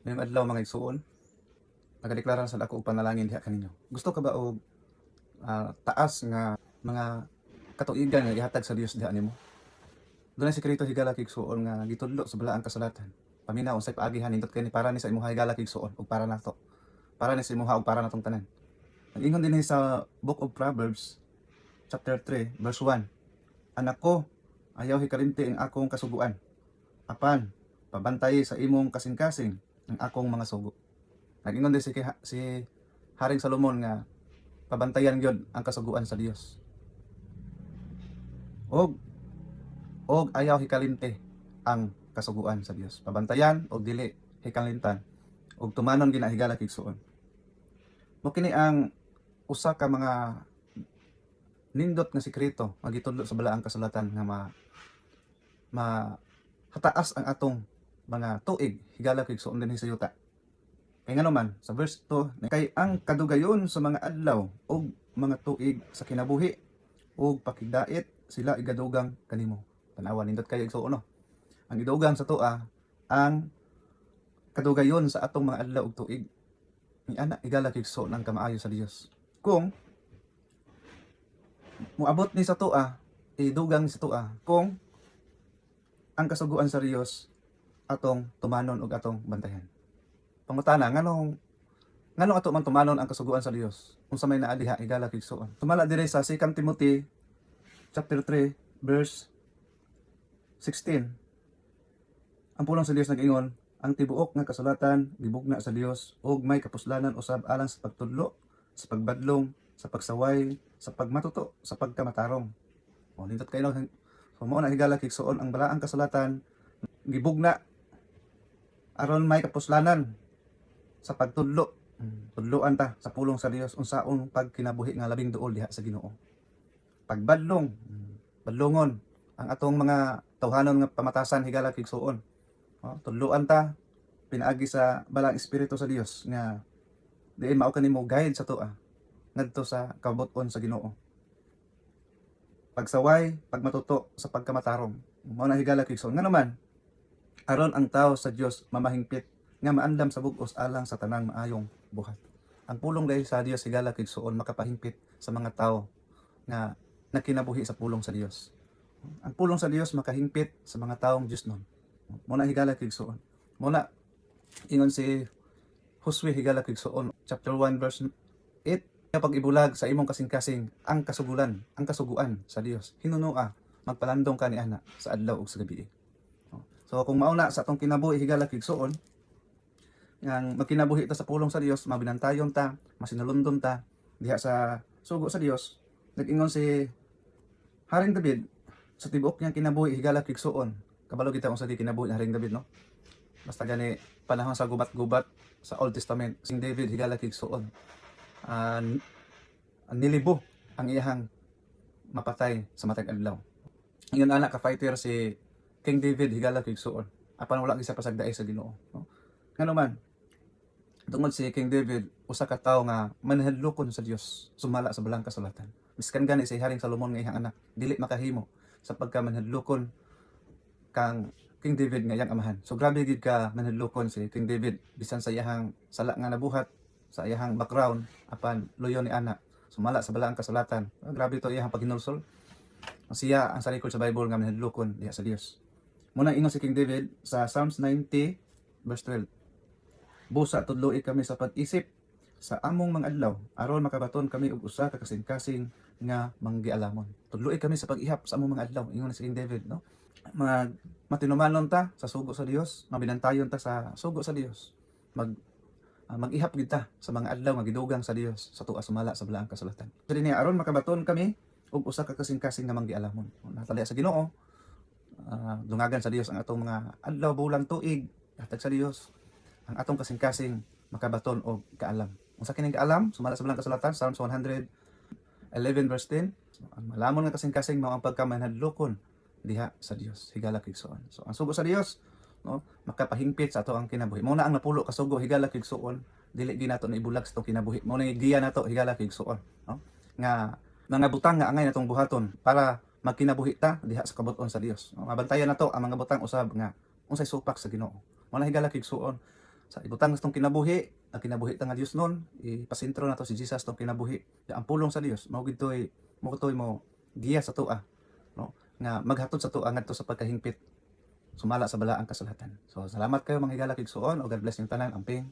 Ngayong adlaw mga igsuon, nagadeklara sa ako og panalangin diha kaninyo. Gusto ka ba og taas nga mga katuigan nga gihatag sa Dios diha nimo? Dunay sekreto higala kay igsuon nga gitudlo sa balaang kasulatan. Paminaw unsay paagihan nindot kay ni para ni sa imong higala kay igsuon ug para nato. Para ni sa imong ug para natong tanan. Nag-ingon dinhi sa Book of Proverbs chapter 3 verse 1. Anak ko, ayaw hikalimti ang akong kasuguan. Apan pabantay sa imong kasing-kasing ang akong mga sugo. Nag-ingon din si Haring Solomon nga pabantayan gyud ang kasuguan sa Dios. Og ayaw hikalimte ang kasuguan sa Dios. Pabantayan og dili hikalimtan og tumanon ginahigala kay igsuon. Mo kini ang usa ka mga nindot nga sekreto nga gitudlo sa balaang kasulatan nga hataas ang atong mga tuig higala kay igsuon dinhi sa yuta. Kay nga naman sa verse 2, kay ang kadugayon sa mga adlaw ug mga tuig sa kinabuhi ug pakigdait sila igadugang kanimo. Tanawan nindot kayo igsuon no. Ang idugang sa tuwa ang kadugayon sa atong mga adlaw ug tuig. Ni ana higala kay igsuon ang kamaayo sa Dios. Kung moabot ni sa tuwa, idugang sa tuwa kung ang kasuguan sa Dios atong tumanon ug atong bantayan. Pangutana, nganong ato man tumanon ang kasuguan sa Dios? Unsa may naa diha higala kay igsuon. Tumala diri sa 2 Timothy chapter 3 verse 16. Ang pulong sa Dios nag-ingon, ang tibuok nga kasulatan gibugna sa Dios ug may kapuslanan usab alang sa pagtudlo, sa pagbadlong, sa pagsaway, sa pagmatuto, sa pagkamatarong. O nindot kayo so mao na higala kay igsuon ang balaang kasulatan gibugna aron may kapuslanan sa pagtudlo. Tudloan ta sa pulong sa Dios unsaon pagkinabuhi nga labing duol diha sa Ginoo. Pagbadlong, badlongon ang atong mga tawhanon nga pamatasan higala kay igsuon. Tudloan ta pinaagi sa balang espiritu sa Dios nga diin mao kanimo guide sa tuwa ngadto sa kabut-on sa Ginoo. Pagsaway, pagmatuto sa pagkamatarong. Mao na higala kay igsuon. Nga naman aron ang tao sa Dios mamahingpit nga maandam sa bug-os alang sa tanang maayong buhat. Ang pulong dahil sa Dios higala kay igsuon makapahingpit sa mga tao nga nakinabuhi sa pulong sa Dios. Ang pulong sa Dios makahingpit sa mga taong Diosnon. Muna higala kay igsuon. Muna ingon si Josue higala kay igsuon chapter 1 verse 8, kapag ibulag sa imong kasing-kasing ang kasuguan sa Dios, hinunua magpalandong ka ni ana sa adlaw ug sa gabi. So kung mauna sa atong kinabuhi higala kay igsuon, yang magkinabuhi ta sa pulong sa Dios, mabinantayon ta, masinulundon ta diha sa sugo sa Dios. Nag-ingon si Haring David sa tibuok niyang kinabuhi higala kay igsuon. Kabalo kita unsa di kinabuhi ni Haring David no. Basta gani panahon sa gubat-gubat sa Old Testament, King David higala kay igsuon. Nilibo ang iyang mapatay sa matag adlaw. Ingon ana ka fighter si King David higala kay igsuon. Apan wala gisa pasagdaay sa Ginoo no. Ngano man tungod si King David, usa ka tawo nga manahadlokon sa Dios, sumala sa balang kasulatan. Miskan gani si Haring Solomon nga iyang anak, dili makahimo sa pagkamanhadlokon kang King David nga iyang amahan. So grabe gid ka manhadlokon si King David bisan sa iyang sala nga nabuhat, sa iyang background apan luyo ni anak, sumala sa balang kasulatan. Grabe to iyang paghinulsol. Siya ang sa record sa Bible nga manhadlokon diha sa Dios. Muna ingon si King David sa Psalms 90 verse 12. Busa tudloi kami sa pag-isip sa among mga adlaw aron makabaton kami og usa ka kasing-kasing nga manggialamon. Tudloi kami sa pag-ihap sa among mga adlaw, ingon si King David no. Matinumanon ta sa sugo sa Dios, mabinantayon ta sa sugo sa Dios. Mag-ihap gid ta sa mga adlaw nga gidugang sa Dios sa tuwa sumala sa balaang kasulatan. So dinhi aron makabaton kami og usa ka kasing-kasing nga manggialamon. Natali sa Ginoo, dungagan sa Dios ang atong mga adlaw, bulan, tuig, hatag sa Dios ang atong kasing-kasing makabaton og kaalam. Unsa kining kaalam? Sumala sa balang kasulatan, Psalms 111 verse 10. So, ang malamon nga kasing-kasing mao ang pagkamanhadlokon diha sa Dios higala kay igsuon. So ang sugo sa Dios no, makapahingpit sa ato ang kinabuhi. Mao na ang napulo ka sugo higala kay igsuon, dili gi nato na ibulag sa atong kinabuhi. Mao na giya nato higala kay igsuon, no? Nga mga butang nga angay natong buhaton para magkinabuhi ta diha sa kabut-on sa Dios. No? Mabantayan nato ang mga butang usab nga unsay supak sa Ginoo. Mao na higala kay igsuon Sa ibutang tong kinabuhi, ang kinabuhi ta nga Dios nun, ipasentro na to si Jesus tong kinabuhi. Ya ang pulong sa Dios mao gitoy mo giya sa tuwa, no? Nga maghatod sa tuwa ngadto sa pagkahingpit sumala sa balaang kasulatan. So salamat kayo mga higala kig suon o God bless yung tanan amping.